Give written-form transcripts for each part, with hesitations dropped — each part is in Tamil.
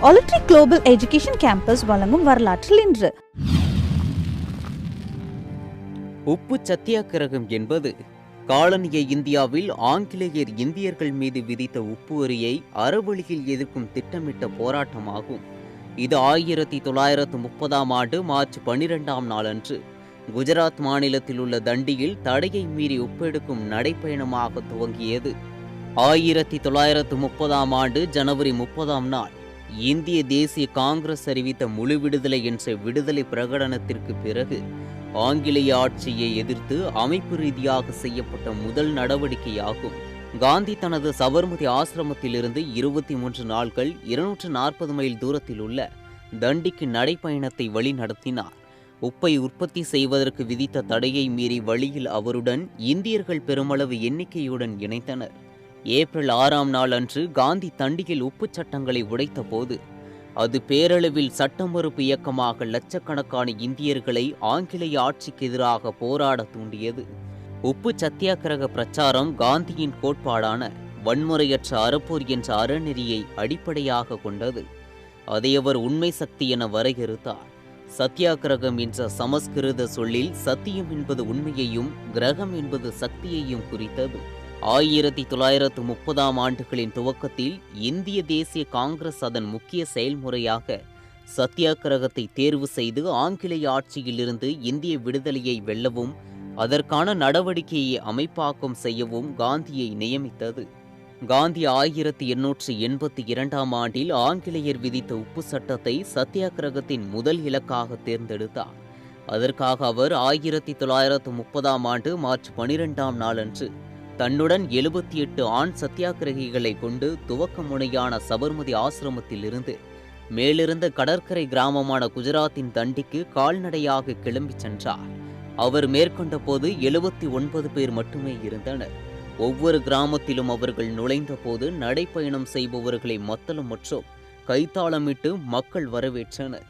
Olitri Global Education Campus வழங்கும் வரலாற்றில் இன்று. உப்பு சத்தியாகிரகம் என்பது காலனிய இந்தியாவில் ஆங்கிலேயர் இந்தியர்கள் மீது விதித்த உப்பு வரியை அறவழியில் எதிர்க்கும் திட்டமிட்ட போராட்டமாகும். இது 1930ஆம் ஆண்டு மார்ச் 12ஆம் நாளன்று குஜராத் மாநிலத்தில் உள்ள தண்டியில் தடையை மீறி உப்பெடுக்கும் நடைப்பயணமாக துவங்கியது. 1930ஆம் ஆண்டு ஜனவரி 30ஆம் நாள் இந்திய தேசிய காங்கிரஸ் அறிவித்த முழு விடுதலை என்ற விடுதலை பிரகடனத்திற்கு பிறகு ஆங்கிலேய ஆட்சியை எதிர்த்து அமைப்பு ரீதியாக செய்யப்பட்ட முதல் நடவடிக்கையாகும். காந்தி தனது சபர்மதி ஆசிரமத்திலிருந்து 23 நாட்கள் 240 மைல் தூரத்தில் உள்ள தண்டிக்கு நடைப்பயணத்தை வழி நடத்தினார். உப்பை உற்பத்தி செய்வதற்கு விதித்த தடையை மீறி வழியில் அவருடன் இந்தியர்கள் பெருமளவு எண்ணிக்கையுடன் இணைந்தனர். ஏப்ரல் 6ஆம் நாள் அன்று காந்தி தண்டியில் உப்பு சட்டங்களை உடைத்த போது அது பேரளவில் சட்ட மறுப்பு இயக்கமாக லட்சக்கணக்கான இந்தியர்களை ஆங்கிலேய ஆட்சிக்கு எதிராக போராட தூண்டியது. உப்பு சத்தியாகிரக பிரச்சாரம் காந்தியின் கோட்பாடான வன்முறையற்ற அறப்போர் என்ற அறநெறியை அடிப்படையாக கொண்டது. அதை அவர் உண்மை சக்தி என வரையறுத்தார். சத்தியாகிரகம் என்ற சமஸ்கிருத சொல்லில் சத்தியம் என்பது உண்மையையும் கிரகம் என்பது சக்தியையும் குறித்தது. 1930ஆம் ஆண்டுகளின் துவக்கத்தில் இந்திய தேசிய காங்கிரஸ் அதன் முக்கிய செயல்முறையாக சத்தியாகிரகத்தை தேர்வு செய்து ஆங்கிலேய ஆட்சியிலிருந்து இந்திய விடுதலையை வெல்லவும் அதற்கான நடவடிக்கையை அமைப்பாக்கம் செய்யவும் காந்தியை நியமித்தது. காந்தி 1882ஆம் ஆண்டில் ஆங்கிலேயர் விதித்த உப்பு சட்டத்தை சத்தியாகிரகத்தின் முதல் இலக்காக தேர்ந்தெடுத்தார். அதற்காக அவர் 1930ஆம் ஆண்டு மார்ச் 12ஆம் நாளன்று தன்னுடன் 78 ஆண் சத்தியாகிரகிகளை கொண்டு துவக்க முனையான சபர்மதி ஆசிரமத்திலிருந்து மேலிருந்த கடற்கரை கிராமமான குஜராத்தின் தண்டிக்கு கால்நடையாக கிளம்பி சென்றார். அவர் மேற்கொண்ட போது 79 பேர் மட்டுமே இருந்தனர். ஒவ்வொரு கிராமத்திலும் அவர்கள் நுழைந்த போது நடைப்பயணம் செய்பவர்களை மத்தளம் மற்றும் கைத்தாளமிட்டு மக்கள் வரவேற்றனர்.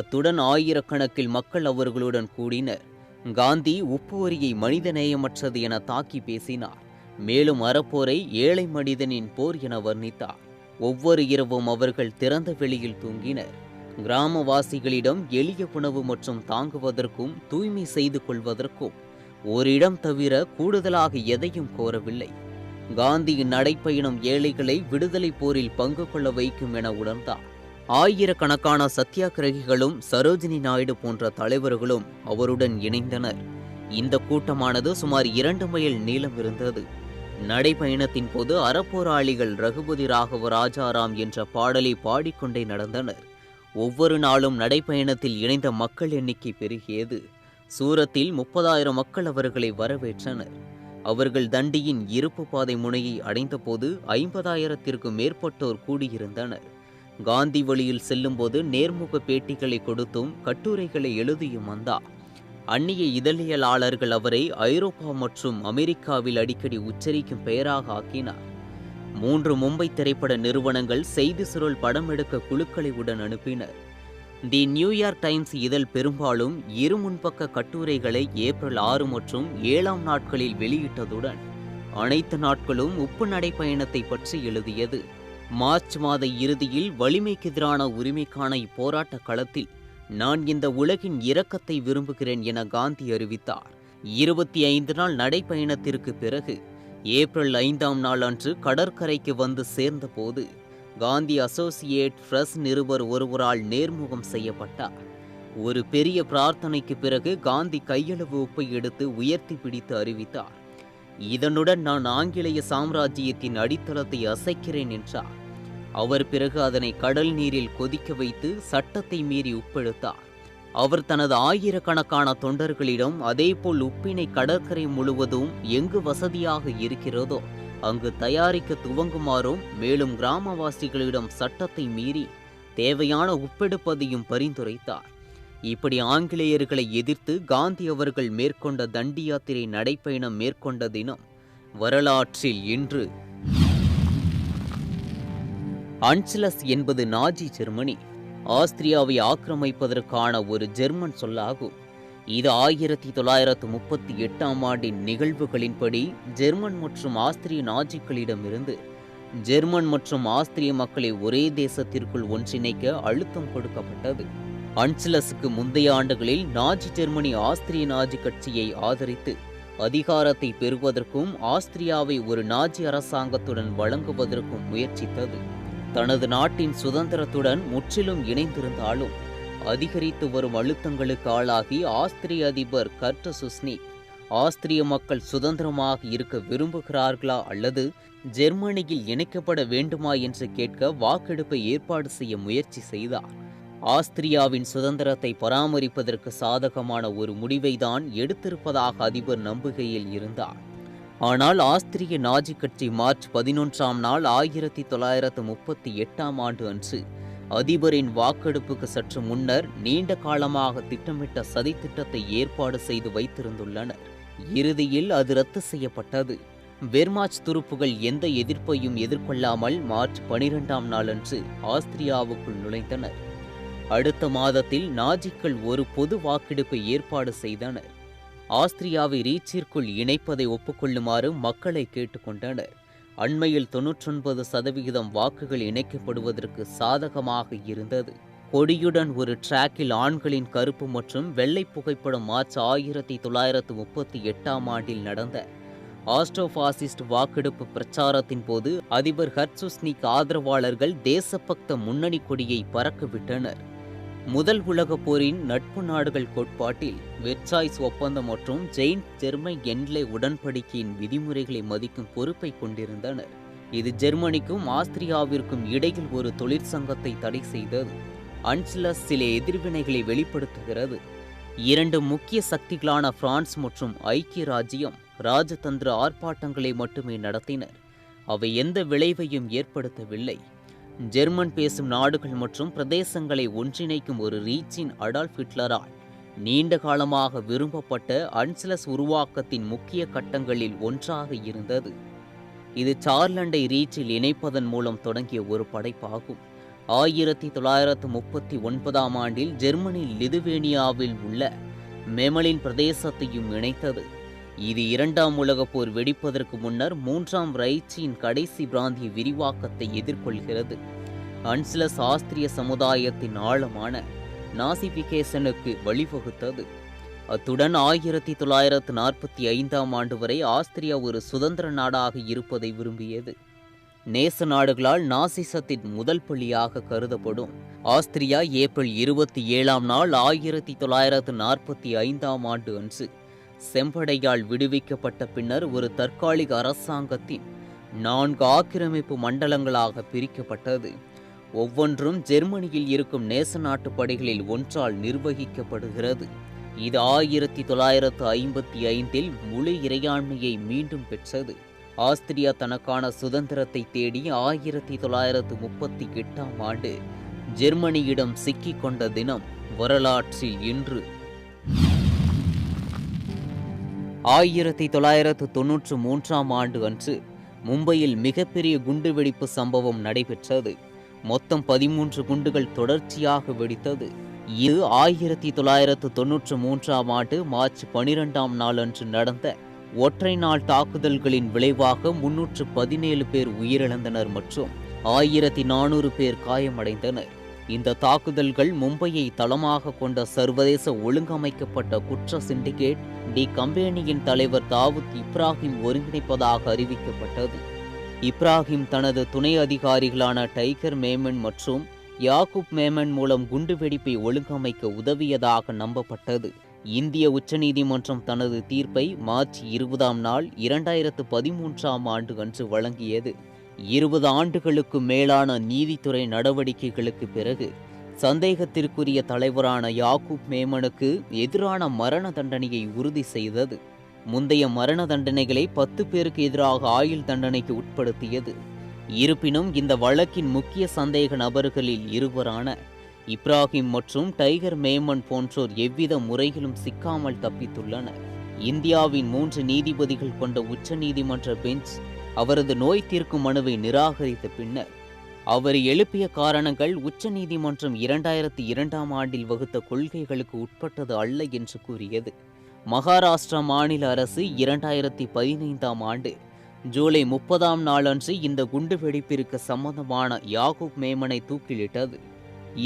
அத்துடன் ஆயிரக்கணக்கில் மக்கள் அவர்களுடன் கூடினர். காந்தி உப்பு வரியை மனிதநேயமற்றது என தாக்கி பேசினார். மேலும் அறப்போரை ஏழை மனிதனின் போர் என வர்ணித்தார். ஒவ்வொரு இரவும் அவர்கள் திறந்த வெளியில் தூங்கினர். கிராமவாசிகளிடம் எளிய உணவு மற்றும் தாங்குவதற்கும் தூய்மை செய்து கொள்வதற்கும் ஓரிடம் தவிர கூடுதலாக எதையும் கோரவில்லை. காந்தியின் நடைப்பயணம் ஏழைகளை விடுதலை போரில் பங்கு கொள்ள வைக்கும் என உணர்ந்தார். ஆயிரக்கணக்கான சத்தியாகிரகிகளும் சரோஜினி நாயுடு போன்ற தலைவர்களும் அவருடன் இணைந்தனர். இந்த கூட்டமானது சுமார் 2 மைல் நீளம் இருந்தது. நடைப்பயணத்தின் போது அறப்போராளிகள் ரகுபதி ராகவ ராஜாராம் என்ற பாடலை பாடிக்கொண்டே நடந்தனர். ஒவ்வொரு நாளும் நடைப்பயணத்தில் இணைந்த மக்கள் எண்ணிக்கை பெருகியது. சூரத்தில் 30,000 மக்கள் அவர்களை வரவேற்றனர். அவர்கள் தண்டியின் இருப்பு பாதை முனையை அடைந்தபோது 50,000த்திற்கும் மேற்பட்டோர் கூடியிருந்தனர். காந்தி வழியில் செல்லும்போது நேர்முக பேட்டிகளை கொடுத்தும் கட்டுரைகளை எழுதியும் வந்தார். அந்நிய இதழியலாளர்கள் அவரை ஐரோப்பா மற்றும் அமெரிக்காவில் அடிக்கடி உச்சரிக்கும் பெயராக ஆக்கினார். 3 மும்பை திரைப்பட நிறுவனங்கள் செய்தி சுருள் படம் எடுக்க குழுக்களை உடன் அனுப்பினர். தி நியூயார்க் டைம்ஸ் இதழ் பெரும்பாலும் இரு முன்பக்க கட்டுரைகளை ஏப்ரல் 6 மற்றும் 7ஆம் நாட்களில் வெளியிட்டதுடன் அனைத்து நாட்களும் உப்பு நடைப்பயணத்தை பற்றி எழுதியது. மார்ச் மாத இறுதியில் வலிமைக்கு எதிரான உரிமைக்கான இப்போராட்ட களத்தில் நான் இந்த உலகின் இரக்கத்தை விரும்புகிறேன் என காந்தி அறிவித்தார். 25 நாள் நடைப்பயணத்திற்கு பிறகு ஏப்ரல் 5ஆம் நாள் அன்று கடற்கரைக்கு வந்து சேர்ந்த போது காந்தி அசோசியேட் பிரஸ் நிருபர் ஒருவரால் நேர்முகம் செய்யப்பட்டார். ஒரு பெரிய பிரார்த்தனைக்கு பிறகு காந்தி கையளவு உப்பை எடுத்து உயர்த்தி பிடித்து அறிவித்தார். இதனுடன் நான் ஆங்கிலேய சாம்ராஜ்யத்தின் அடித்தளத்தை அசைக்கிறேன் என்றார். அவர் பிறகு அதனை கடல் நீரில் கொதிக்க வைத்து சட்டத்தை மீறி உப்பெடுத்தார். அவர் தனது ஆயிரக்கணக்கான தொண்டர்களிடம் அதேபோல் உப்பினை கடற்கரை முழுவதும் எங்கு வசதியாக இருக்கிறதோ அங்கு தயாரிக்க துவங்குமாறும் மேலும் கிராமவாசிகளிடம் சட்டத்தை மீறி தேவையான உப்பெடுப்பதையும் பரிந்துரைத்தார். இப்படி ஆங்கிலேயர்களை எதிர்த்து காந்தி அவர்கள் மேற்கொண்ட தண்டி யாத்திரை நடைப்பயணம் மேற்கொண்ட தினம் வரலாற்றில் இன்று. அன்ஸ்லஸ் என்பது நாஜி ஜெர்மனி ஆஸ்திரியாவை ஆக்கிரமிப்பதற்கான ஒரு ஜெர்மன் சொல்லாகும். இது 1938ஆம் ஆண்டின் நிகழ்வுகளின்படி ஜெர்மன் மற்றும் ஆஸ்திரிய நாஜிக்களிடமிருந்து ஜெர்மன் மற்றும் ஆஸ்திரிய மக்களை ஒரே தேசத்திற்குள் ஒன்றிணைக்க அழுத்தம் கொடுக்கப்பட்டது. அன்சிலஸுக்கு முந்தைய ஆண்டுகளில் நாஜி ஜெர்மனி ஆஸ்திரிய நாஜி கட்சியை ஆதரித்து அதிகாரத்தை பெறுவதற்கும் ஆஸ்திரியாவை ஒரு நாஜி அரசாங்கத்துடன் வழங்குவதற்கும் முயற்சித்தது. தனது நாட்டின் சுதந்திரத்துடன் முற்றிலும் இணைந்திருந்தாலும் அதிகரித்து வரும் அழுத்தங்களுக்கு ஆளாகி ஆஸ்திரிய அதிபர் கர்ட் சுஸ்னிக் ஆஸ்திரிய மக்கள் சுதந்திரமாக இருக்க விரும்புகிறார்களா அல்லது ஜெர்மனியில் இணைக்கப்பட வேண்டுமா என்று கேட்க வாக்கெடுப்பை ஏற்பாடு செய்ய முயற்சி செய்தார். ஆஸ்திரியாவின் சுதந்திரத்தை பராமரிப்பதற்கு சாதகமான ஒரு முடிவை தான் எடுத்திருப்பதாக அதிபர் நம்புகையில் இருந்தார். ஆனால் ஆஸ்திரிய நாஜி கட்சி மார்ச் 11ஆம் நாள் 1938ஆம் ஆண்டு அன்று அதிபரின் வாக்கெடுப்புக்கு சற்று முன்னர் நீண்ட காலமாக திட்டமிட்ட சதித்திட்டத்தை ஏற்பாடு செய்து வைத்திருந்துள்ளனர். இறுதியில் அது ரத்து செய்யப்பட்டது. வெர்மாச் துருப்புகள் எந்த எதிர்ப்பையும் எதிர்கொள்ளாமல் மார்ச் 12ஆம் நாளன்று ஆஸ்திரியாவுக்குள் நுழைந்தனர். அடுத்த மாதத்தில் நாஜிக்கள் ஒரு பொது வாக்கெடுப்பை ஏற்பாடு செய்தனர். ஆஸ்திரியாவை ரீச்சிற்குள் இணைப்பதை ஒப்புக்கொள்ளுமாறு மக்களை கேட்டுக்கொண்டனர். அண்மையில் 99% வாக்குகள் இணைக்கப்படுவதற்கு சாதகமாக இருந்தது. கொடியுடன் ஒரு டிராக்கில் ஆண்களின் கருப்பு மற்றும் வெள்ளை புகைப்படம் மார்ச் 1938ஆம் ஆண்டில் நடந்த ஆஸ்ட்ரோபாசிஸ்ட் வாக்கெடுப்பு பிரச்சாரத்தின் போது அதிபர் ஹர்சுஸ்னிக் ஆதரவாளர்கள் தேசபக்த முன்னணி கொடியை பறக்கவிட்டனர். முதல் உலகப் போரின் நட்பு நாடுகள் கோட்பாட்டில் வெர்சாய்ஸ் ஒப்பந்தம் மற்றும் ஜெயின் ஜெர்மன் என்லே உடன்படிக்கையின் விதிமுறைகளை மதிக்கும் பொறுப்பை கொண்டிருந்தனர். இது ஜெர்மனிக்கும் ஆஸ்திரியாவிற்கும் இடையில் ஒரு தொழிற்சங்கத்தை தடை செய்தது. அன்சிலஸ் சில எதிர்வினைகளை வெளிப்படுத்துகிறது. இரண்டு முக்கிய சக்திகளான பிரான்ஸ் மற்றும் ஐக்கிய ராஜ்யம் ராஜதந்திர ஆர்ப்பாட்டங்களை மட்டுமே நடத்தினர். அவை எந்த விளைவையும் ஏற்படுத்தவில்லை. ஜெர்மன் பேசும் நாடுகள் மற்றும் பிரதேசங்களை ஒன்றிணைக்கும் ஒரு ரீச்சின் அடால்ஃப் ஹிட்லரால் நீண்ட காலமாக விரும்பப்பட்ட அன்சிலஸ் உருவாக்கத்தின் முக்கிய கட்டங்களில் ஒன்றாக இருந்தது. இது சார்லண்டை ரீச்சில் இணைப்பதன் மூலம் தொடங்கிய ஒரு படைப்பாகும். 1939ஆம் ஆண்டில் ஜெர்மனி லிதுவேனியாவில் உள்ள மெமலின் பிரதேசத்தையும் இணைத்தது. இது இரண்டாம் உலகப் போர் வெடிப்பதற்கு முன்னர் மூன்றாம் ரைச்சின் கடைசி பிராந்திய விரிவாக்கத்தை எதிர்கொள்கிறது. அன்சிலஸ் ஆஸ்திரிய சமுதாயத்தின் ஆழமான நாசிபிகேஷனுக்கு வழிவகுத்தது. அத்துடன் 1945ஆம் ஆண்டு வரை ஆஸ்திரியா ஒரு சுதந்திர நாடாக இருப்பதை விரும்பியது. நேச நாடுகளால் நாசிசத்தின் முதல் பள்ளியாக கருதப்படும் ஆஸ்திரியா ஏப்ரல் 27ஆம் நாள் 1945ஆம் ஆண்டு அன்று செம்படையால் விடுவிக்கப்பட்ட பின்னர் ஒரு தற்காலிக அரசாங்கத்தின் 4 ஆக்கிரமிப்பு மண்டலங்களாக பிரிக்கப்பட்டது. ஒவ்வொன்றும் ஜெர்மனியில் இருக்கும் நேச நாட்டு படைகளில் ஒன்றால் நிர்வகிக்கப்படுகிறது. இது 1955இல் முழு இறையாண்மையை மீண்டும் பெற்றது. ஆஸ்திரியா தனக்கான சுதந்திரத்தை தேடி 1938ஆம் ஆண்டு ஜெர்மனியிடம் சிக்கிக் கொண்ட தினம் வரலாற்றில் இன்று. 1993ஆம் ஆண்டு அன்று மும்பையில் மிகப்பெரிய குண்டுவெடிப்பு சம்பவம் நடைபெற்றது. மொத்தம் 13 குண்டுகள் தொடர்ச்சியாக வெடித்தது. இது 1993ஆம் ஆண்டு மார்ச் 12ஆம் நாள் அன்று நடந்த ஒற்றை நாள் தாக்குதல்களின் விளைவாக 317 பேர் உயிரிழந்தனர் மற்றும் 1400 பேர் காயமடைந்தனர். இந்த தாக்குதல்கள் மும்பையை தளமாக கொண்ட சர்வதேச ஒழுங்கமைக்கப்பட்ட குற்ற சிண்டிகேட் டி கம்பெனியின் தலைவர் தாவூத் இப்ராஹிம் ஒருங்கிணைப்பதாக அறிவிக்கப்பட்டது. இப்ராஹிம் தனது துணை அதிகாரிகளான டைகர் மேமன் மற்றும் யாக்கூப் மேமன் மூலம் குண்டுவெடிப்பை ஒழுங்கமைக்க உதவியதாக நம்பப்பட்டது. இந்திய உச்சநீதிமன்றம் தனது தீர்ப்பை மார்ச் 20ஆம் நாள் 2013ஆம் ஆண்டு அன்று வழங்கியது. 20 ஆண்டுகளுக்கு மேலான நீதித்துறை நடவடிக்கைகளுக்கு பிறகு சந்தேகத்திற்குரிய தலைவரான யாக்கூப் மேமனுக்கு எதிரான மரண தண்டனையை உறுதி செய்தது. முந்தைய மரண தண்டனைகளை 10 பேருக்கு எதிராக ஆயுள் தண்டனைக்கு உட்படுத்தியது. இருப்பினும் இந்த வழக்கின் முக்கிய சந்தேக நபர்களில் இருவரான இப்ராஹிம் மற்றும் டைகர் மேமன் போன்றோர் எவ்வித முறையிலும் சிக்காமல் தப்பித்துள்ளனர். இந்தியாவின் 3 நீதிபதிகள் கொண்ட உச்ச நீதிமன்ற பெஞ்ச் அவரது நோய் தீர்க்கும் மனுவை நிராகரித்த பின்னர் அவர் எழுப்பிய காரணங்கள் உச்ச நீதிமன்றம் 2002ஆம் ஆண்டில் வகுத்த கொள்கைகளுக்கு உட்பட்டது அல்ல என்று கூறியது. மகாராஷ்டிரா மாநில அரசு 2015ஆம் ஆண்டு ஜூலை 30ஆம் நாளன்று இந்த குண்டுவெடிப்பிற்கு சம்பந்தமான யாகூப் மேமனை தூக்கிலிட்டது.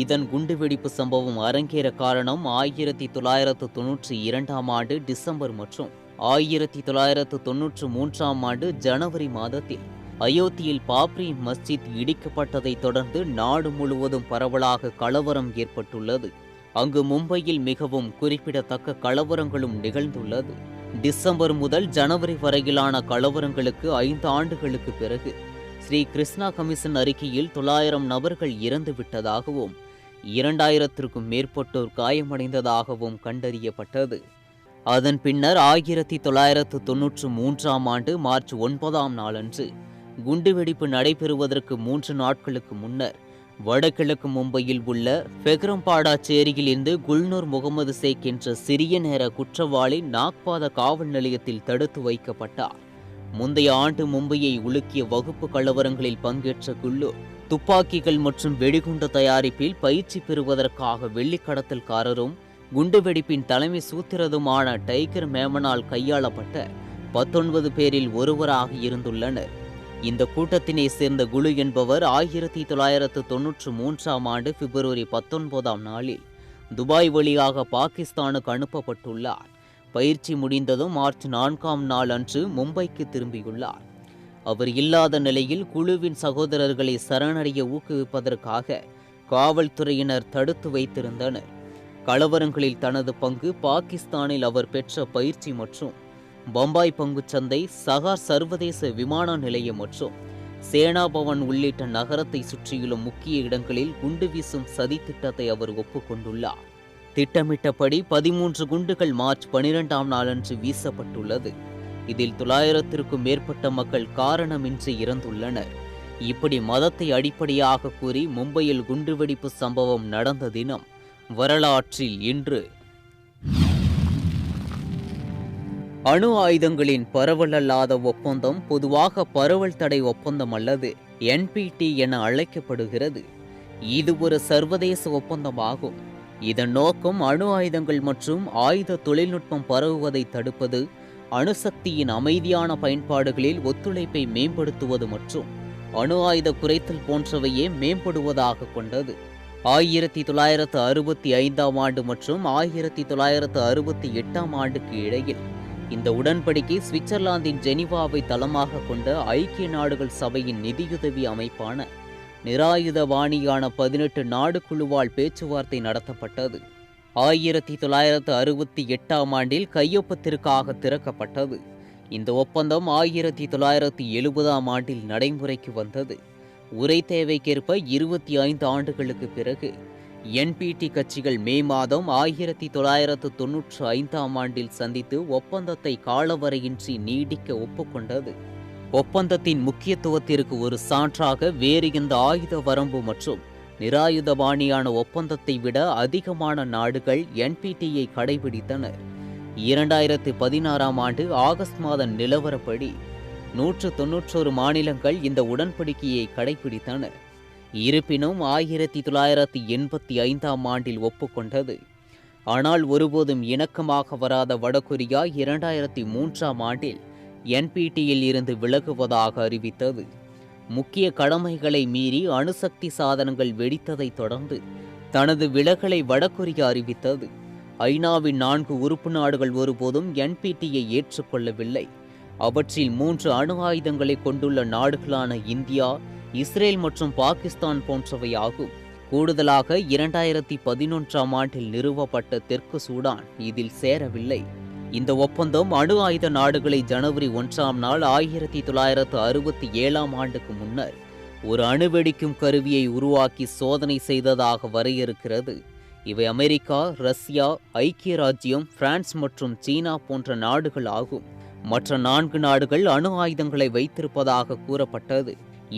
இதன் குண்டுவெடிப்பு சம்பவம் அரங்கேற காரணம் 1992ஆம் ஆண்டு டிசம்பர் மற்றும் 1993ஆம் ஆண்டு ஜனவரி மாதத்தில் அயோத்தியில் பாப்ரி மஸ்ஜித் இடிக்கப்பட்டதை தொடர்ந்து நாடு முழுவதும் பரவலாக கலவரம் ஏற்பட்டுள்ளது. அங்கு மும்பையில் மிகவும் குறிப்பிடத்தக்க கலவரங்களும் நிகழ்ந்துள்ளது. டிசம்பர் முதல் ஜனவரி வரையிலான கலவரங்களுக்கு 5 ஆண்டுகளுக்கு பிறகு ஸ்ரீ கிருஷ்ணா கமிஷன் அறிக்கையில் 900 நபர்கள் இறந்துவிட்டதாகவும் 2000க்கும் மேற்பட்டோர் காயமடைந்ததாகவும் கண்டறியப்பட்டது. அதன் பின்னர் 1993ஆம் ஆண்டு மார்ச் 9ஆம் நாளன்று குண்டுவெடிப்பு நடைபெறுவதற்கு 3 நாட்களுக்கு முன்னர் வடகிழக்கு மும்பையில் உள்ள பெக்ரம்பாடா சேரியில் இருந்து குல்னூர் முகமது ஷேக் என்ற சிறிய நேர குற்றவாளி நாக்பாத காவல் நிலையத்தில் தடுத்து வைக்கப்பட்டார். முந்தைய ஆண்டு மும்பையை உலுக்கிய வகுப்பு கலவரங்களில் பங்கேற்ற குல்லூர் துப்பாக்கிகள் மற்றும் வெடிகுண்டு தயாரிப்பில் பயிற்சி பெறுவதற்காக வெள்ளிக்கடத்தல்காரரும் குண்டுவெடிப்பின் தலைமை சூத்திரதுமான டைகர் மேமனால் கையாளப்பட்ட 19 பேரில் ஒருவராக இருந்துள்ளனர். இந்த கூட்டத்தினை சேர்ந்த குலு என்பவர் 1993ஆம் ஆண்டு பிப்ரவரி 19ஆம் நாளில் துபாய் வழியாக பாகிஸ்தானுக்கு அனுப்பப்பட்டுள்ளார். பயிற்சி முடிந்ததும் மார்ச் 4ஆம் நாள் அன்று மும்பைக்கு திரும்பியுள்ளார். அவர் இல்லாத நிலையில் குழுவின் சகோதரர்களை சரணடைய ஊக்குவிப்பதற்காக காவல்துறையினர் தடுத்து வைத்திருந்தனர். கலவரங்களில் தனது பங்கு பாகிஸ்தானில் அவர் பெற்ற பயிற்சி மற்றும் பம்பாய் பங்குச்சந்தை, சகார் சர்வதேச விமான நிலையம் மற்றும் சேனா பவன் உள்ளிட்ட நகரத்தை சுற்றியுள்ள முக்கிய இடங்களில் குண்டு வீசும் சதி திட்டத்தை அவர் ஒப்புக்கொண்டுள்ளார். திட்டமிட்டபடி 13 குண்டுகள் மார்ச் 12ஆம் நாளன்று வீசப்பட்டுள்ளது. இதில் 900க்கும் மேற்பட்ட மக்கள் காரணமின்றி இறந்துள்ளனர். இப்படி மதத்தை அடிப்படையாக கூறி மும்பையில் குண்டுவெடிப்பு சம்பவம் நடந்த தினம் வரலாற்றில் இன்று. அணு ஆயுதங்களின் பரவல் அல்லாத ஒப்பந்தம் பொதுவாக பரவல் தடை ஒப்பந்தம் அல்லது NPT என அழைக்கப்படுகிறது. இது ஒரு சர்வதேச ஒப்பந்தமாகும். இதன் நோக்கம் அணு ஆயுதங்கள் மற்றும் ஆயுத தொழில்நுட்பம் பரவுவதை தடுப்பது, அணுசக்தியின் அமைதியான பயன்பாடுகளில் ஒத்துழைப்பை மேம்படுத்துவது மற்றும் அணு ஆயுத குறைத்தல் போன்றவையே மேம்படுவதாக கொண்டது. 1965ஆம் ஆண்டு மற்றும் 1968ஆம் ஆண்டுக்கு இடையில் இந்த உடன்படிக்கை சுவிட்சர்லாந்தின் ஜெனீவாவை தளமாக கொண்ட ஐக்கிய நாடுகள் சபையின் நிதியுதவி அமைப்பான நிராயுதபாணியான 18 நாடு குழுவால் பேச்சுவார்த்தை நடத்தப்பட்டது. 1968ஆம் ஆண்டில் கையொப்பத்திற்காக திறக்கப்பட்டது. இந்த ஒப்பந்தம் 1970ஆம் ஆண்டில் நடைமுறைக்கு வந்தது. உரை தேவைக்கேற்ப 25 ஆண்டுகளுக்கு பிறகு NPT கட்சிகள் மே மாதம் 1995ஆம் ஆண்டில் சந்தித்து ஒப்பந்தத்தை காலவரையின்றி நீடிக்க ஒப்புக்கொண்டது. ஒப்பந்தத்தின் முக்கியத்துவத்திற்கு ஒரு சான்றாக வேறு எந்த ஆயுத வரம்பு மற்றும் நிராயுதபாணியான ஒப்பந்தத்தை விட அதிகமான நாடுகள் NPTயை கடைபிடித்தனர். 2016ஆம் ஆண்டு ஆகஸ்ட் மாத நிலவரப்படி 191 மாநிலங்கள் இந்த உடன்படிக்கையை கடைபிடித்தன. இருப்பினும் 1985ஆம் ஆண்டில் ஒப்புக்கொண்டது. ஆனால் ஒருபோதும் இணக்கமாக வராத வடகொரியா 2003ஆம் ஆண்டில் NPTயில் இருந்து விலகுவதாக அறிவித்தது. முக்கிய கடமைகளை மீறி அணுசக்தி சாதனங்கள் வெடித்ததை தொடர்ந்து தனது விலகலை வடகொரியா அறிவித்தது. ஐநாவின் 4 உறுப்பு நாடுகள் ஒருபோதும் NPTயை ஏற்றுக்கொள்ளவில்லை. அவற்றில் 3 அணு ஆயுதங்களை கொண்டுள்ள நாடுகளான இந்தியா, இஸ்ரேல் மற்றும் பாகிஸ்தான் போன்றவை ஆகும். கூடுதலாக 2011ஆம் ஆண்டில் நிறுவப்பட்ட தெற்கு சூடான் இதில் சேரவில்லை. இந்த ஒப்பந்தம் அணு ஆயுத நாடுகளை ஜனவரி 1ஆம் நாள் 1967ஆம் ஆண்டுக்கு முன்னர் ஒரு அணுவெடிக்கும் கருவியை உருவாக்கி சோதனை செய்ததாக வரையறுக்கிறது. இவை அமெரிக்கா, ரஷ்யா, ஐக்கிய ராஜ்யம், பிரான்ஸ் மற்றும் சீனா போன்ற நாடுகள் ஆகும். மற்ற 4 நாடுகள் அணு ஆயுதங்களை வைத்திருப்பதாக கூறப்பட்டது.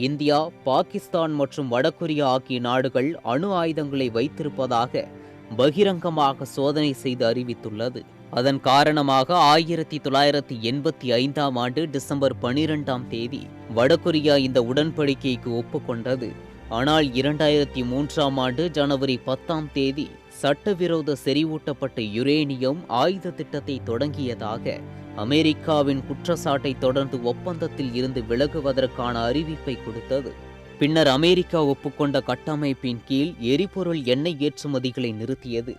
இந்தியா, பாகிஸ்தான் மற்றும் வடகொரியா ஆகிய நாடுகள் அணு ஆயுதங்களை வைத்திருப்பதாக பகிரங்கமாக சோதனை செய்து அறிவித்துள்ளது. அதன் காரணமாக 1985ஆம் ஆண்டு டிசம்பர் 12ஆம் தேதி வடகொரியா இந்த உடன்படிக்கைக்கு ஒப்புக்கொண்டது. ஆனால் 2003ஆம் ஆண்டு ஜனவரி 10ஆம் தேதி சட்டவிரோத செறிவூட்டப்பட்ட யுரேனியம் ஆயுத திட்டத்தை தொடங்கியதாக அமெரிக்காவின் குற்றச்சாட்டை தொடர்ந்து ஒப்பந்தத்தில் இருந்து விலகுவதற்கான அறிவிப்பை கொடுத்தது. பின்னர் அமெரிக்கா ஒப்புக்கொண்ட கட்டமைப்பின் கீழ் எரிபொருள் எண்ணெய் ஏற்றுமதிகளை நிறுத்தியது.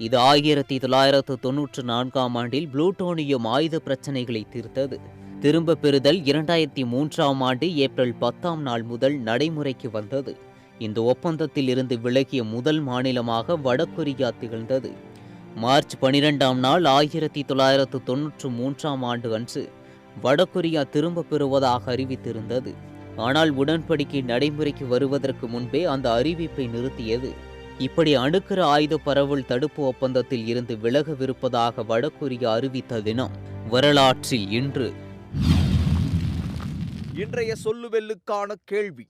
இது 1994 ஆண்டில் புளூட்டோனியம் ஆயுத பிரச்சினைகளை தீர்த்தது. திரும்ப பெறுதல் 2003 ஏப்ரல் 10 முதல் நடைமுறைக்கு வந்தது. இந்த ஒப்பந்தத்தில் இருந்து விலகிய முதல் மாநிலமாக வடகொரியா திகழ்ந்தது. மார்ச் 12 1993 அன்று வடகொரியா திரும்ப பெறுவதாக அறிவித்திருந்தது. ஆனால் உடன்படிக்கை நடைமுறைக்கு வருவதற்கு முன்பே அந்த அறிவிப்பை நிறுத்தியது. இப்படி அணுக்கரு ஆயுத பரவல் தடுப்பு ஒப்பந்தத்தில் இருந்து விலகவிருப்பதாக வடகொரியா அறிவித்த தினம் வரலாற்றில் இன்று. இன்றைய சொல்லுவெல்லுக்கான கேள்வி: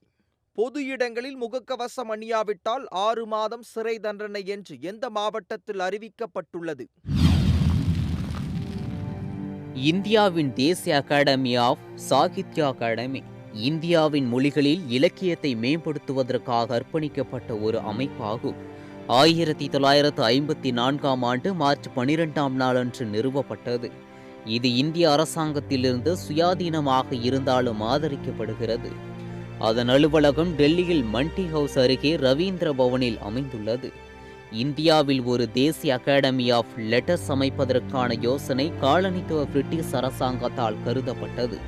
பொது இடங்களில் முகக்கவசம் அணியாவிட்டால் 6 மாதம் சிறை தண்டனை என்று எந்த மாவட்டத்தில் அறிவிக்கப்பட்டுள்ளது? இந்தியாவின் தேசிய அகாடமி ஆஃப் சாகித்ய அகாடமி இந்தியாவின் மொழிகளில் இலக்கியத்தை மேம்படுத்துவதற்காக அர்ப்பணிக்கப்பட்ட ஒரு அமைப்பாகும். 1954 மார்ச் 12 அன்று நிறுவப்பட்டது. இது இந்திய அரசாங்கத்திலிருந்து சுயாதீனமாக இருந்தாலும் ஆதரிக்கப்படுகிறது. அதன் அலுவலகம் டெல்லியில் மண்டி ஹவுஸ் அருகே ரவீந்திர பவனில் அமைந்துள்ளது. இந்தியாவில் ஒரு தேசிய அகாடமி ஆஃப் லெட்டர்ஸ் அமைப்பதற்கான யோசனை காலனித்துவ பிரிட்டிஷ் அரசாங்கத்தால் கருதப்பட்டது.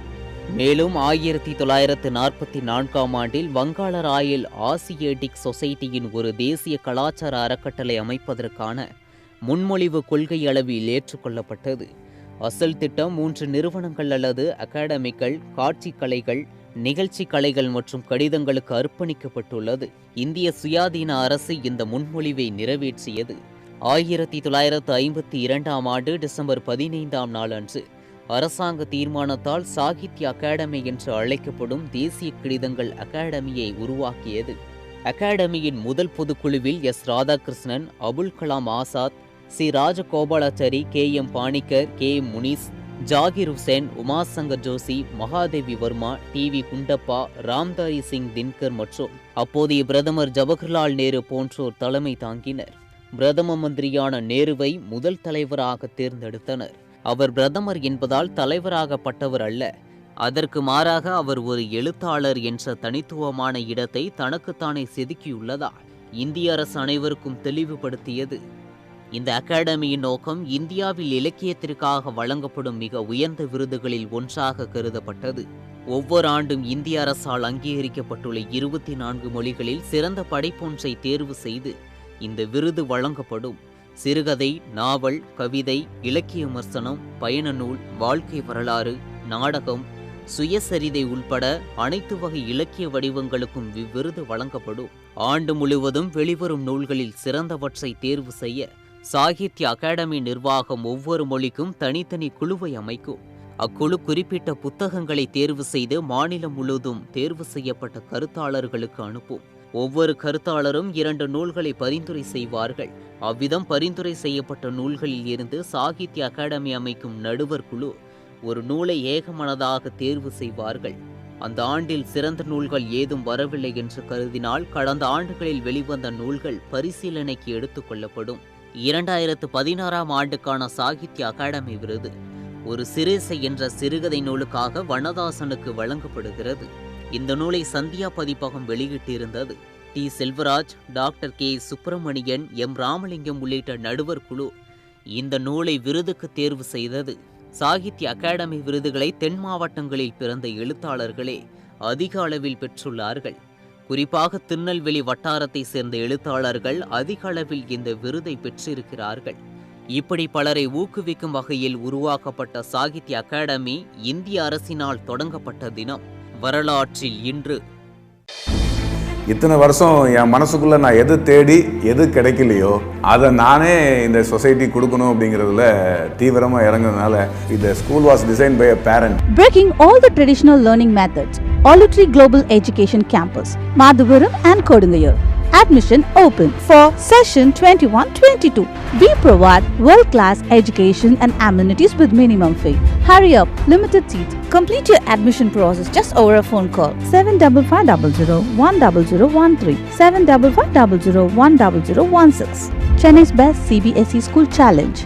மேலும் 1944 வங்காள ராயல் ஆசியேட்டிக் சொசைட்டியின் ஒரு தேசிய கலாச்சார அறக்கட்டளை அமைப்பதற்கான முன்மொழிவு கொள்கை அளவில் ஏற்றுக்கொள்ளப்பட்டது. அசல் திட்டம் 3 நிறுவனங்கள் அல்லது அகாடமிகள், காட்சி கலைகள், நிகழ்ச்சி கலைகள் மற்றும் கடிதங்களுக்கு அர்ப்பணிக்கப்பட்டுள்ளது. இந்திய சுயாதீன அரசு இந்த முன்மொழிவை நிறைவேற்றியது. 1952 டிசம்பர் 15 அன்று அரசாங்க தீர்மானத்தால் சாகித்ய அகாடமி என்று அழைக்கப்படும் தேசிய கடிதங்கள் அகாடமியை உருவாக்கியது. அகாடமியின் முதல் பொதுக்குழுவில் S. Radhakrishnan, Abul Kalam Azad, C. Rajagopalachari, KM Panikkar, KM Munshi, Zakir Hussain, Umashankar Joshi, Mahadevi Varma, TV Gundappa, Ramdhari Singh Dinkar மற்றும் அப்போதைய பிரதமர் ஜவஹர்லால் நேரு போன்றோர் தலைமை தாங்கினர். பிரதம மந்திரியான நேருவை முதல் தலைவராக தேர்ந்தெடுத்தனர். அவர் பிரதமர் என்பதால் தலைவராகப்பட்டவர் அல்ல. அதற்கு மாறாக அவர் ஒரு எழுத்தாளர் என்ற தனித்துவமான இடத்தை தனக்குத்தானே செதுக்கியுள்ளதால் இந்திய அரசு அனைவருக்கும் தெளிவுபடுத்தியது. இந்த அகாடமியின் நோக்கம் இந்தியாவில் இலக்கியத்திற்காக வழங்கப்படும் மிக உயர்ந்த விருதுகளில் ஒன்றாக கருதப்பட்டது. ஒவ்வொரு ஆண்டும் இந்திய அரசால் அங்கீகரிக்கப்பட்டுள்ள 24 மொழிகளில் சிறந்த படைப்பொன்றை தேர்வு செய்து இந்த விருது வழங்கப்படும். சிறுகதை, நாவல், கவிதை, இலக்கிய விமர்சனம், பயண நூல், வாழ்க்கை வரலாறு, நாடகம், சுயசரிதை உள்பட அனைத்து வகை இலக்கிய வடிவங்களுக்கும் இவ்விருது வழங்கப்படும். ஆண்டு முழுவதும் வெளிவரும் நூல்களில் சிறந்தவற்றை தேர்வு செய்ய சாகித்ய அகாடமி நிர்வாகம் ஒவ்வொரு மொழிக்கும் தனித்தனி குழுவை அமைக்கும். அக்குழு குறிப்பிட்ட புத்தகங்களை தேர்வு செய்து மாநிலம் முழுவதும் தேர்வு செய்யப்பட்ட கருத்தாளர்களுக்கு அனுப்பும். ஒவ்வொரு கருத்தாளரும் 2 நூல்களை பரிந்துரை செய்வார்கள். அவ்விதம் பரிந்துரை செய்யப்பட்ட நூல்களில் இருந்து சாகித்ய அகாடமி அமைக்கும் நடுவர் குழு ஒரு நூலை ஏகமனதாக தேர்வு செய்வார்கள். அந்த ஆண்டில் சிறந்த நூல்கள் ஏதும் வரவில்லை என்று கருதினால் கடந்த ஆண்டுகளில் வெளிவந்த நூல்கள் பரிசீலனைக்கு எடுத்துக் கொள்ளப்படும். 2016 ஆண்டுக்கான சாகித்ய அகாடமி விருது ஒரு சிறுசை என்ற சிறுகதை நூலுக்காக வண்ணதாசனுக்கு வழங்கப்படுகிறது. இந்த நூலை சந்தியா பதிப்பகம் வெளியிட்டிருந்தது. T. Selvaraj, doctor K. Subramanian, M. Ramalingam உள்ளிட்ட நடுவர் குழு இந்த நூலை விருதுக்கு தேர்வு செய்தது. சாகித்ய அகாடமி விருதுகளை தென் மாவட்டங்களில் பிறந்த எழுத்தாளர்களே அதிக அளவில் பெற்றுள்ளார்கள். குறிப்பாக திருநெல்வேலி வட்டாரத்தை சேர்ந்த எழுத்தாளர்கள் அதிக அளவில் இந்த விருதை பெற்றிருக்கிறார்கள். இப்படி பலரை ஊக்குவிக்கும் வகையில் உருவாக்கப்பட்ட சாகித்ய அகாடமி இந்திய அரசினால் தொடங்கப்பட்ட தினம் வரலாற்றில் இன்று. இத்தனை வருஷம் என் மனசுக்குள்ள நான் எது தேடி எது கிடைக்கலையோ அதை நானே இந்த சொசைட்டி கொடுக்கணும் அப்படிங்கிறதுல தீவிரமா இறங்குறதுனால இந்த school was design by a parent. Breaking all the traditional learning methods. Olutri Global Education Campus, Madhuvaram and Kodungayur. Admission open for session 21-22. We provide world-class education and amenities with minimum fee. Hurry up, limited seats. Complete your admission process just over a phone call. 7550010013, 7550010016. Chennai's best CBSE school challenge.